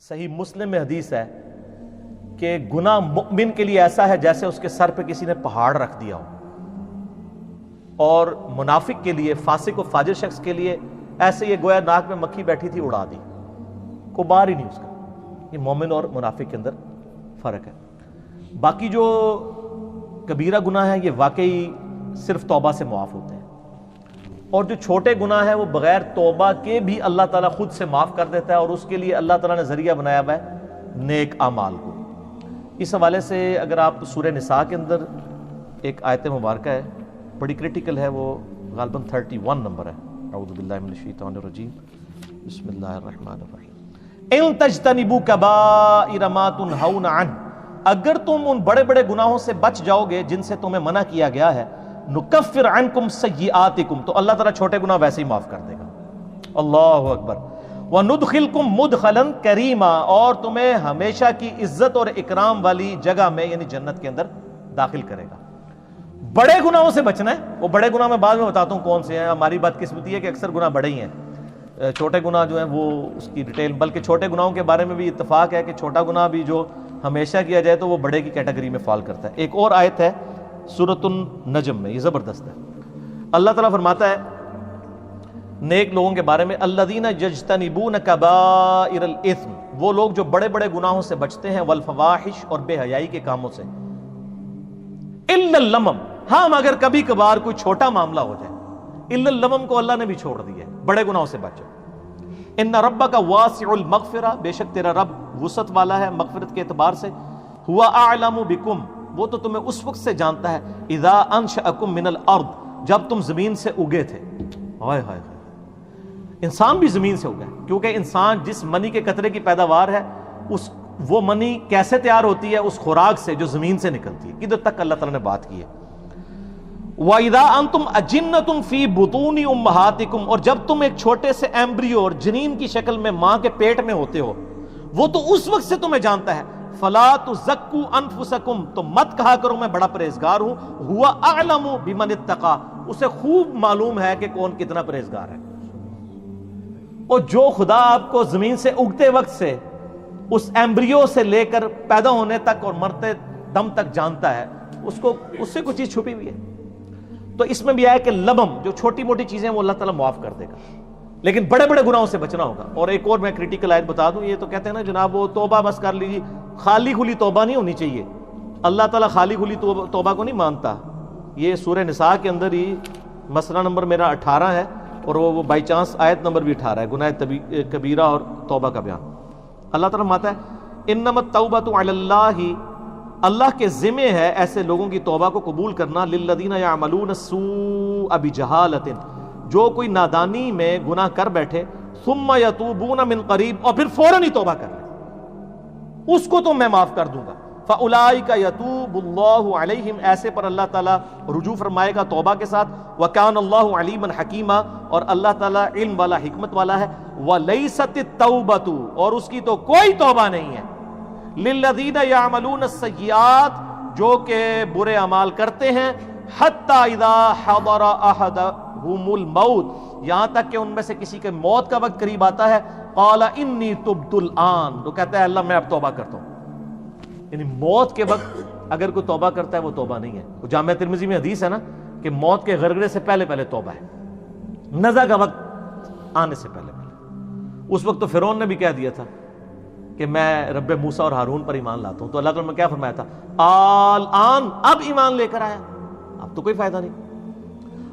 صحیح مسلم میں حدیث ہے کہ گناہ مؤمن کے لیے ایسا ہے جیسے اس کے سر پہ کسی نے پہاڑ رکھ دیا ہو، اور منافق کے لیے، فاسق و فاجر شخص کے لیے ایسے یہ گویا ناک میں مکھی بیٹھی تھی اڑا دی، کوئی بار ہی نہیں اس کا۔ یہ مومن اور منافق کے اندر فرق ہے۔ باقی جو کبیرہ گناہ ہے یہ واقعی صرف توبہ سے معاف ہوتے ہیں، اور جو چھوٹے گناہ ہیں وہ بغیر توبہ کے بھی اللہ تعالیٰ خود سے معاف کر دیتا ہے، اور اس کے لیے اللہ تعالیٰ نے ذریعہ بنایا ہوا ہے نیک اعمال کو۔ اس حوالے سے اگر آپ سورہ نساء کے اندر ایک آیت مبارکہ ہے، بڑی کرٹیکل ہے، وہ غالباً 31 نمبر ہے۔ اعوذ باللہ من الشیطان الرجیم، بسم اللہ الرحمن الرحیم۔ ان تجتنبوا کبائر ما تنہون عنہ، اگر تم ان بڑے بڑے گناہوں سے بچ جاؤ گے جن سے تمہیں منع کیا گیا ہے، نکفر عنکم سیئاتکم، تو اللہ تعالیٰ چھوٹے گناہ ویسے ہی معاف کر دے گا۔ اللہ اکبر۔ وندخلکم مدخلا کریما، اور تمہیں ہمیشہ کی عزت اور اکرام والی جگہ میں یعنی جنت کے اندر داخل کرے گا۔ بڑے گناہوں سے بچنا ہے، وہ بڑے گناہ میں بعد میں بتاتا ہوں کون سے ہیں۔ ہماری بدقسمتی ہے کہ اکثر گناہ بڑے ہی ہیں، چھوٹے گناہ جو ہیں وہ اس کی ڈیٹیل، بلکہ چھوٹے گناہوں کے بارے میں بھی اتفاق ہے کہ چھوٹا گناہ بھی جو ہمیشہ کیا جائے تو وہ بڑے کی کیٹیگری میں فال کرتا ہے۔ ایک اور آیت ہے سورۃ النجم میں، یہ زبردست ہے۔ اللہ تعالیٰ فرماتا ہے نیک لوگوں کے بارے میں، الذین یجتنبون کبائر الاثم، وہ لوگ جو بڑے بڑے گناہوں سے بچتے ہیں، والفواحش، اور بے حیائی کے کاموں سے، الا اللمم، ہاں مگر کبھی کبھار کوئی چھوٹا معاملہ ہو جائے، الا اللمم کو اللہ نے بھی چھوڑ دیا ہے، بڑے گناہوں سے بچو۔ ان ربک واسع المغفرہ، بے شک تیرا رب وسعت والا ہے مغفرت کے اعتبار سے، ہوا اعلم بکم، وہ تو تمہیں اس وقت سے جانتا ہے، اذا انشأکم من الارض، جب تم زمین سے اگے تھے۔ ہائے ہائے، انسان بھی زمین سے اگا ہے، کیونکہ انسان جس منی کے قطرے کی پیداوار ہے، وہ منی کیسے تیار ہوتی ہے؟ اس خوراک سے جو زمین سے نکلتی ہے۔ کدھر تک اللہ تعالیٰ نے بات کی ہے۔ وَإِذَا أَنْتُمْ أَجِنَّةٌ فِي بُطُونِ أُمَّهَاتِكُمْ، اور جب تم ایک چھوٹے سے ایمبریو اور جنین کی شکل میں ماں کے پیٹ میں ہوتے ہو، وہ تو اس وقت سے تمہیں جانتا ہے۔ فَلَا تُزَكُّوا أَنفُسَكُمْ، تو مت کہا کرو میں بڑا پرہیزگار ہوں، هُوَ أَعْلَمُ بِمَنِ اتَّقَىٰ، اسے خوب معلوم ہے کہ کون کتنا پرہیزگار ہے۔ اور جو خدا آپ کو زمین سے اگتے وقت سے، اس ایمبریو سے لے کر پیدا ہونے تک اور مرتے دم تک جانتا ہے، اس سے کوئی چیز چھپی ہوئی ہے۔ تو اس میں بھی آیا کہ لمم، جو چھوٹی موٹی چیزیں وہ اللہ تعالیٰ معاف کر دے گا، لیکن بڑے بڑے گناہوں سے بچنا ہوگا۔ اور ایک اور میں کریٹیکل آیت بتا دوں، یہ تو کہتے ہیں نا جناب وہ توبہ بس کر لیجیے، خالی کھلی توبہ نہیں ہونی چاہیے، اللہ تعالیٰ خالی کھلی توبہ کو نہیں مانتا۔ یہ سورہ نساء کے اندر ہی مسئلہ نمبر میرا 18 ہے، اور وہ بائی چانس آیت نمبر بھی 18 ہے، گناہ کبیرہ اور توبہ کا بیان۔ اللہ تعالیٰ فرماتا ہے انما التوبۃ علی اللہ، اللہ کے ذمہ ہے ایسے لوگوں کی توبہ کو قبول کرنا، للذین یعملون السوء بجہالۃ، جو کوئی نادانی میں گناہ کر بیٹھے، ثم یتوبون من قریب، اور پھر فوراً ہی توبہ کر لیں، اس کو تو میں معاف کر دوں گا۔ فاولئک یتوب اللہ علیہم، ایسے پر اللہ تعالیٰ رجوع فرمائے گا توبہ کے ساتھ۔ وکان اللہ علیما حکیما، اور اللہ تعالیٰ علم والا حکمت والا ہے۔ ولیست التوبۃ، اور اس کی تو کوئی توبہ نہیں ہے، للذین یعملون السیئات، جو کہ برے اعمال کرتے ہیں، حتی اذا حضر احدہم الموت، یہاں تک کہ ان میں سے کسی کے موت کا وقت قریب آتا ہے، قال انی تبت الآن، تو کہتا ہے اللہ میں اب توبہ کرتا ہوں۔ یعنی موت کے وقت اگر کوئی توبہ کرتا ہے وہ توبہ نہیں ہے۔ وہ جامعہ ترمذی میں حدیث ہے نا کہ موت کے غرغرے سے پہلے پہلے توبہ ہے، نزع کا وقت آنے سے پہلے پہلے۔ اس وقت تو فرعون نے بھی کہہ دیا تھا کہ میں رب موسیٰ اور ہارون پر ایمان لاتا ہوں، تو اللہ تعالیٰ نے کیا فرمایا تھا؟ الآن، اب ایمان لے کر آیا، اب تو کوئی فائدہ نہیں۔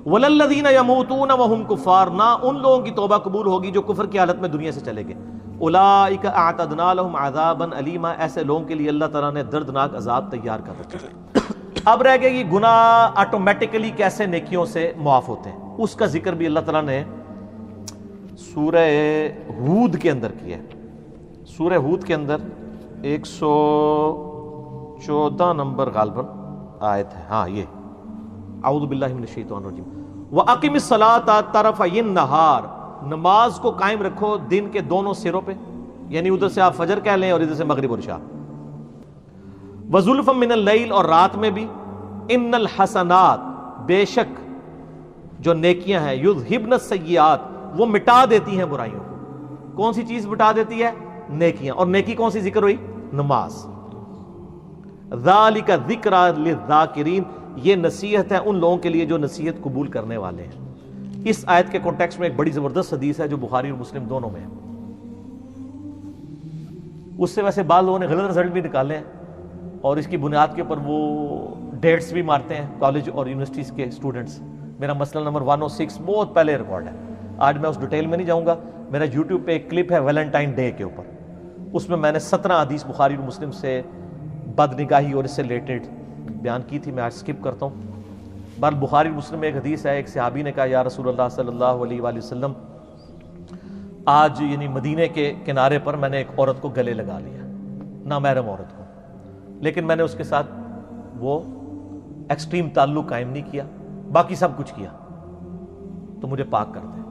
وَلَلَّذِينَ يَمُوتُونَ وَهُمْ كُفَّارٌ، نہ ان لوگوں کی توبہ قبول ہوگی جو کفر کی حالت میں دنیا سے چلے گئے۔ اولئک اعتدنا لهم عذابا الیما، ایسے لوگوں کے لیے اللہ تعالیٰ نے دردناک عذاب تیار کر رکھا ہے۔ اب رہ گئے یہ گناہ آٹومیٹکلی کیسے نیکیوں سے معاف ہوتے ہیں، اس کا ذکر بھی اللہ تعالیٰ نے سورہ ہود کے اندر کیا ہے۔ سورہ ہود کے اندر 114 نمبر غالباً آیت ہے، ہاں یہ، اعوذ باللہ من الشیطان الرجیم۔ وَأَقِمِ الصَّلَاةَ طَرَفَيِ النَّهَارِ، نماز کو قائم رکھو دن کے دونوں سروں پہ، یعنی ادھر سے آپ فجر کہہ لیں اور ادھر سے مغرب اور عشاء۔ وَزُلْفًا مِّنَ اللَّيْلِ، اور رات میں بھی۔ اِنَّ الْحَسَنَاتِ، بے شک جو نیکیاں ہیں، یُذْہِبْنَ السَّیِّئَاتِ، وہ مٹا دیتی ہیں برائیوں کو۔ کون سی چیز مٹا دیتی ہے؟ نیکیاں. اور نیکی کون سی ذکر ہوئی؟ نماز. ذالک ذکریٰ للذاکرین، یہ نصیحت ہے ان لوگوں کے لیے جو نصیحت قبول کرنے والے ہیں. اس آیت کے کانٹیکسٹ میں ایک بڑی زبردست حدیث ہے جو بخاری اور مسلم دونوں میں ہے. اس سے ویسے بعض لوگوں نے غلط رزلٹ بھی نکالے ہیں اور اس کی بنیاد کے اوپر وہ ڈیٹس بھی مارتے ہیں کالج اور یونیورسٹیز کے اسٹوڈنٹس. میرا مسئلہ نمبر 106 بہت پہلے ریکارڈ ہے. آج میں اس ڈیٹیل میں نہیں جاؤں گا. میرا یوٹیوب پہ ایک کلپ ہے ویلنٹائن ڈے کے اوپر. اس میں نے 17 حدیث بخاری اور مسلم سے بد نگاہی اور اس سے ریلیٹڈ بیان کی تھی. میں آج سکپ کرتا ہوں. بہرحال بخاری اور مسلم میں ایک حدیث ہے. ایک صحابی نے کہا یا رسول اللہ صلی اللہ علیہ وآلہ وسلم، آج یعنی مدینے کے کنارے پر میں نے ایک عورت کو گلے لگا لیا، نامحرم عورت کو، لیکن میں نے اس کے ساتھ وہ ایکسٹریم تعلق قائم نہیں کیا، باقی سب کچھ کیا، تو مجھے پاک کر دے.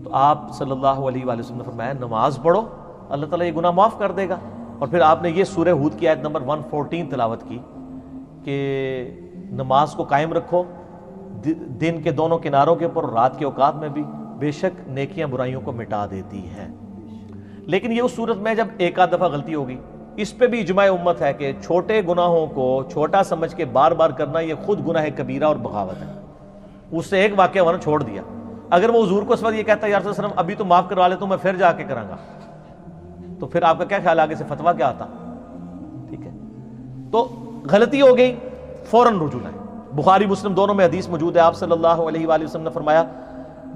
تو آپ صلی اللہ علیہ وآلہ وسلم نے فرمایا نماز پڑھو، اللہ تعالیٰ یہ گناہ معاف کر دے گا. اور پھر آپ نے یہ سورہ ہود کی آیت نمبر 114 تلاوت کی کہ نماز کو قائم رکھو دن کے دونوں کناروں کے اوپر اور رات کے اوقات میں بھی، بے شک نیکیاں برائیوں کو مٹا دیتی ہیں. لیکن یہ اس صورت میں جب ایک آدھ دفعہ غلطی ہوگی. اس پہ بھی اجماع امت ہے کہ چھوٹے گناہوں کو چھوٹا سمجھ کے بار بار کرنا یہ خود گناہ کبیرہ اور بغاوت ہے. اس سے ایک واقعہ ورنہ چھوڑ دیا. اگر وہ حضور کو اس وقت یہ کہتا ہے یا رسول اللہ علیہ وسلم ابھی تو معاف کروا لے تو میں پھر جا کے کراں گا، تو پھر آپ کا کیا خیال آگے سے فتویٰ کیا آتا؟ ٹھیک ہے، تو غلطی ہو گئی فوراً رجوع ہے. بخاری مسلم دونوں میں حدیث موجود ہے. آپ صلی اللہ علیہ وآلہ وسلم نے فرمایا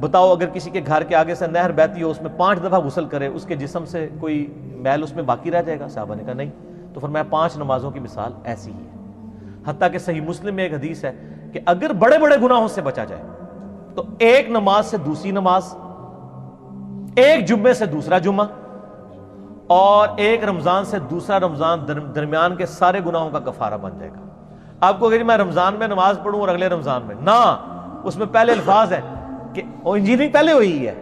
بتاؤ اگر کسی کے گھر کے آگے سے نہر بہتی ہو، اس میں 5 دفعہ غسل کرے، اس کے جسم سے کوئی میل اس میں باقی رہ جائے گا؟ صحابہ نے کہا نہیں. تو فرمایا 5 نمازوں کی مثال ایسی ہی ہے. حتیٰ کہ صحیح مسلم میں ایک حدیث ہے کہ اگر بڑے بڑے گناہوں سے بچا جائے تو ایک نماز سے دوسری نماز، ایک جمعے سے دوسرا جمعہ، اور ایک رمضان سے دوسرا رمضان درمیان کے سارے گناہوں کا کفارہ بن جائے گا. آپ کو اگر میں رمضان میں نماز پڑھوں اور اگلے رمضان میں نہ، اس میں پہلے الفاظ ہیں کہ انجینئرنگ پہلے ہوئی ہے،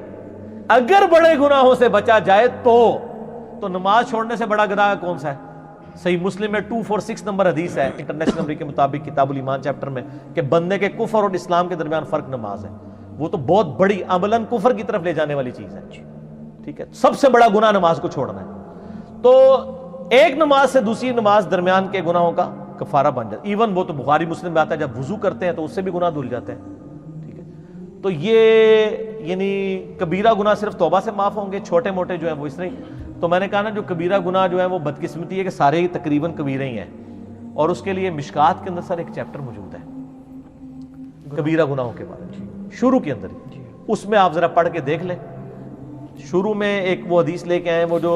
اگر بڑے گناہوں سے بچا جائے تو نماز چھوڑنے سے بڑا گناہ کون سا ہے؟ صحیح مسلم میں 246 نمبر حدیث ہے انٹرنیشنل نمبر کے مطابق کتاب الایمان چیپٹر میں کہ بندے کے کفر اور اسلام کے درمیان فرق نماز ہے. وہ تو بہت بڑی عملاً کفر کی طرف لے جانے والی چیز ہے. ٹھیک ہے، سب سے بڑا گناہ نماز کو چھوڑنا ہے. تو ایک نماز سے دوسری نماز درمیان کے گناہوں کا کفارہ بن جاتا ہے. ایون وہ تو بخاری مسلم میں آتا ہے جب وضو کرتے ہیں تو اس سے بھی گناہ دھل جاتے ہیں. ٹھیک ہے، تو یہ یعنی کبیرہ گناہ صرف توبہ سے معاف ہوں گے، چھوٹے موٹے جو ہیں وہ اس طرح. تو میں نے کہا نا جو کبیرہ گناہ جو ہے وہ بدقسمتی ہے کہ سارے ہی تقریباً کبیرے ہی ہیں، اور اس کے لیے مشکات کے اندر سر ایک چیپٹر موجود ہے کبیرہ گناہوں کے بارے میں، شروع کے اندر ہی. اس میں آپ ذرا پڑھ کے دیکھ لیں. شروع میں ایک وہ حدیث لے کے آئے وہ جو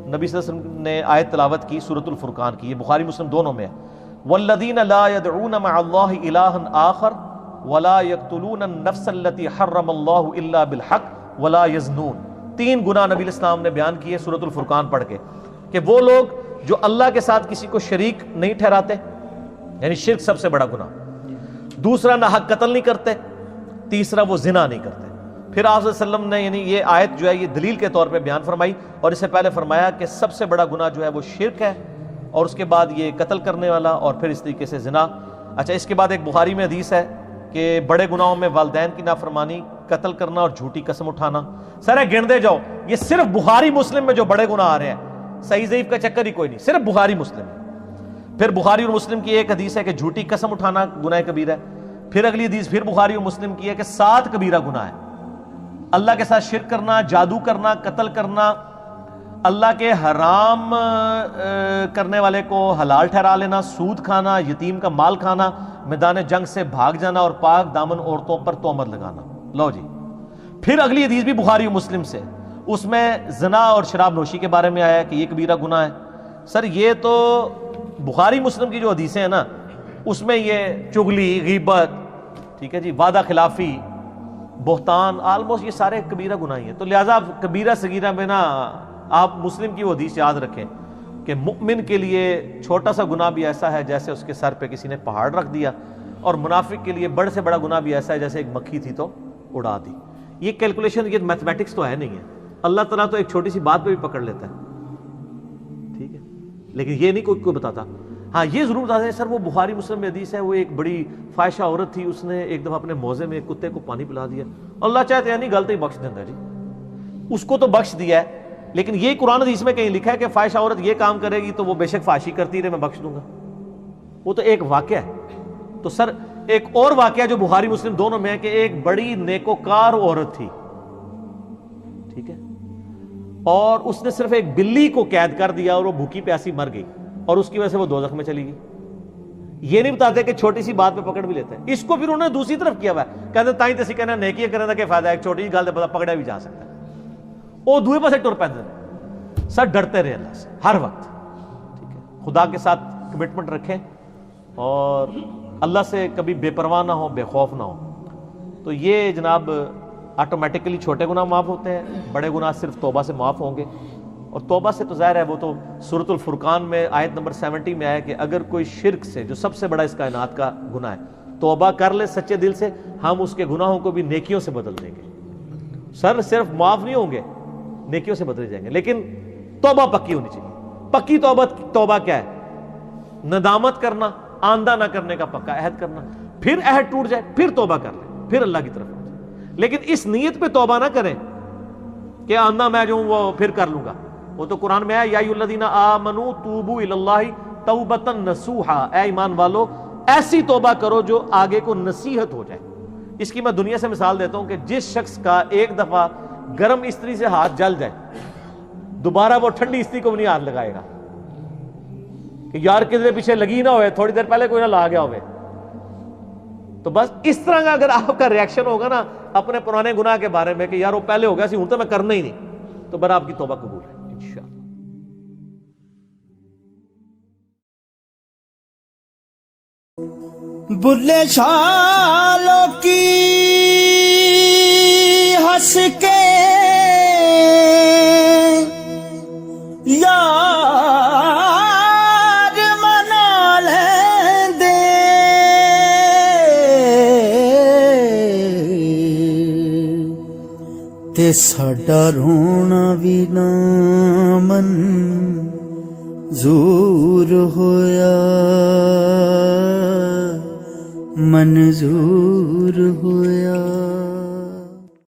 نبی صلی اللہ علیہ وسلم نے آیت تلاوت کی سورۃ الفرقان کی. یہ بخاری مسلم دونوں میں ہے. والذین لا يدعون مع اللہ الہا آخر ولا يقتلون النفس التي حرم اللہ الا بالحق ولا يزنون. 3 گناہ نبی علیہ السلام نے بیان کیے سورۃ الفرقان پڑھ کے کہ وہ لوگ جو اللہ کے ساتھ کسی کو شریک نہیں ٹھہراتے، یعنی شرک سب سے بڑا گناہ. دوسرا نہ حق قتل نہیں کرتے. تیسرا وہ زنا نہیں کرتے. پھر آپ صلی اللہ علیہ وسلم نے یعنی یہ آیت جو ہے یہ دلیل کے طور پہ بیان فرمائی، اور اس سے پہلے فرمایا کہ سب سے بڑا گناہ جو ہے وہ شرک ہے، اور اس کے بعد یہ قتل کرنے والا، اور پھر اس طریقے سے زنا. اچھا، اس کے بعد ایک بخاری میں حدیث ہے کہ بڑے گناہوں میں والدین کی نافرمانی، قتل کرنا اور جھوٹی قسم اٹھانا. سر گنتے جاؤ، یہ صرف بخاری مسلم میں جو بڑے گناہ آ رہے ہیں، صحیح ضعیف کا چکر ہی کوئی نہیں، صرف بخاری مسلم. پھر بخاری اور مسلم کی ایک حدیث ہے کہ جھوٹی قسم اٹھانا گناہ کبیرہ ہے. پھر اگلی حدیث پھر بخاری اور مسلم کی ہے کہ 7 کبیرہ گناہ ہے. اللہ کے ساتھ شرک کرنا، جادو کرنا، قتل کرنا، اللہ کے حرام کرنے والے کو حلال ٹھہرا لینا، سود کھانا، یتیم کا مال کھانا، میدان جنگ سے بھاگ جانا، اور پاک دامن عورتوں پر تہمت لگانا. لو جی، پھر اگلی حدیث بھی بخاری و مسلم سے، اس میں زنا اور شراب نوشی کے بارے میں آیا کہ یہ کبیرہ گناہ ہے. سر یہ تو بخاری مسلم کی جو حدیثیں ہیں نا، اس میں یہ چغلی، غیبت، ٹھیک ہے جی، وعدہ خلافی، بہتان، آلموسٹ یہ سارے کبیرہ گناہ ہیں. تو لہٰذا کبیرہ صغیرہ میں نا آپ مسلم کی وہ حدیث یاد رکھیں کہ مؤمن کے لیے چھوٹا سا گناہ بھی ایسا ہے جیسے اس کے سر پہ کسی نے پہاڑ رکھ دیا، اور منافق کے لیے بڑے سے بڑا گناہ بھی ایسا ہے جیسے ایک مکھی تھی تو اڑا دی. یہ کیلکولیشن، یہ میتھمیٹکس تو ہے نہیں ہے. اللہ تعالیٰ تو ایک چھوٹی سی بات پہ بھی پکڑ لیتا ہے. ٹھیک ہے، لیکن یہ نہیں کوئی بتاتا. ہاں یہ ضرور بتا دیں سر، وہ بخاری مسلم میں حدیث ہے، وہ ایک بڑی فاحشہ عورت تھی، اس نے ایک دفعہ اپنے موزے میں ایک کتے کو پانی پلا دیا. اللہ چاہتے ہیں نہیں غلطی بخش دیتا ہے جی، اس کو تو بخش دیا ہے، لیکن یہ قرآن حدیث میں کہیں لکھا ہے کہ فاحش عورت یہ کام کرے گی تو وہ بے شک فحاشی کرتی رہے، میں بخش دوں گا، وہ تو ایک واقعہ ہے۔ تو سر ایک اور واقعہ جو بخاری مسلم دونوں میں ہے کہ ایک بڑی نیکوکار عورت تھی، ٹھیک ہے، اور اس نے صرف ایک بلی کو قید کر دیا اور وہ بھوکی پیاسی مر گئی، اور اس کی وجہ سے وہ دوزخ میں چلی گئی۔ یہ نہیں بتاتے کہ چھوٹی سی بات پہ پکڑ بھی لیتے ہیں، اس کو پھر انہوں نے دوسری طرف کیا ہوا ہے، کہتے تائیں تسی کہنا نیکیاں کرنے دا کیا فائدہ ہے، ایک چھوٹی سی گل تے پکڑا بھی جا سکتا ہے، وہ دوسرے پاسے ٹر پیندے نے۔ سر ڈرتے رہے اللہ سے ہر وقت، ٹھیک ہے، خدا کے ساتھ کمٹمنٹ رکھیں اور اللہ سے کبھی بے پرواہ نہ ہو، بے خوف نہ ہو، تو یہ جناب آٹومیٹکلی چھوٹے گناہ معاف ہوتے ہیں، بڑے گناہ صرف توبہ سے معاف ہوں گے۔ اور توبہ سے تو ظاہر ہے وہ تو سورۃ الفرقان میں آیت نمبر 70 میں آیا کہ اگر کوئی شرک سے، جو سب سے بڑا اس کائنات کا گناہ ہے، توبہ کر لے سچے دل سے، ہم اس کے گناہوں کو بھی نیکیوں سے بدل دیں گے۔ سر صرف معاف نہیں ہوں گے، نیکیوں سے بدلے جائیں گے، لیکن توبہ پکی ہونی چاہیے۔ پکی توبہ کیا ہے؟ ندامت کرنا، آندہ نہ کرنے کا پکا عہد کرنا، پھر عہد ٹوٹ جائے پھر توبہ کر لیں، پھر اللہ کی طرف آ جائے، لیکن اس نیت پہ توبہ نہ کریں کہ آندہ میں جو ہوں وہ پھر کر لوں گا۔ وہ تو قرآن میں ہے یا ایھا الذین آمنوا توبوا الی اللہ توبۃ نصوحا، اے ایمان والو ایسی توبہ کرو جو آگے کو نصیحت ہو جائے۔ اس کی میں دنیا سے مثال دیتا ہوں کہ جس شخص کا ایک دفعہ گرم استری سے ہاتھ جل جائے، دوبارہ وہ ٹھنڈی استری کو بھی نہیں ہاتھ لگائے گا کہ یار کدھر پیچھے لگی نہ ہوئے، تھوڑی دیر پہلے کوئی نہ لا گیا ہوئے۔ تو بس اس طرح کا اگر آپ کا ریاکشن ہوگا نا اپنے پرانے گناہ کے بارے میں کہ یار وہ پہلے ہو گیا سی ہوں تو میں کرنا ہی نہیں، تو بر آپ کی توبہ قبول ہے انشاءاللہ۔ بلے شالوں کی ہنس کے یار منا لیں دے، تے ساڈا رونا بھی نہ منظور ہویا، منظور ہو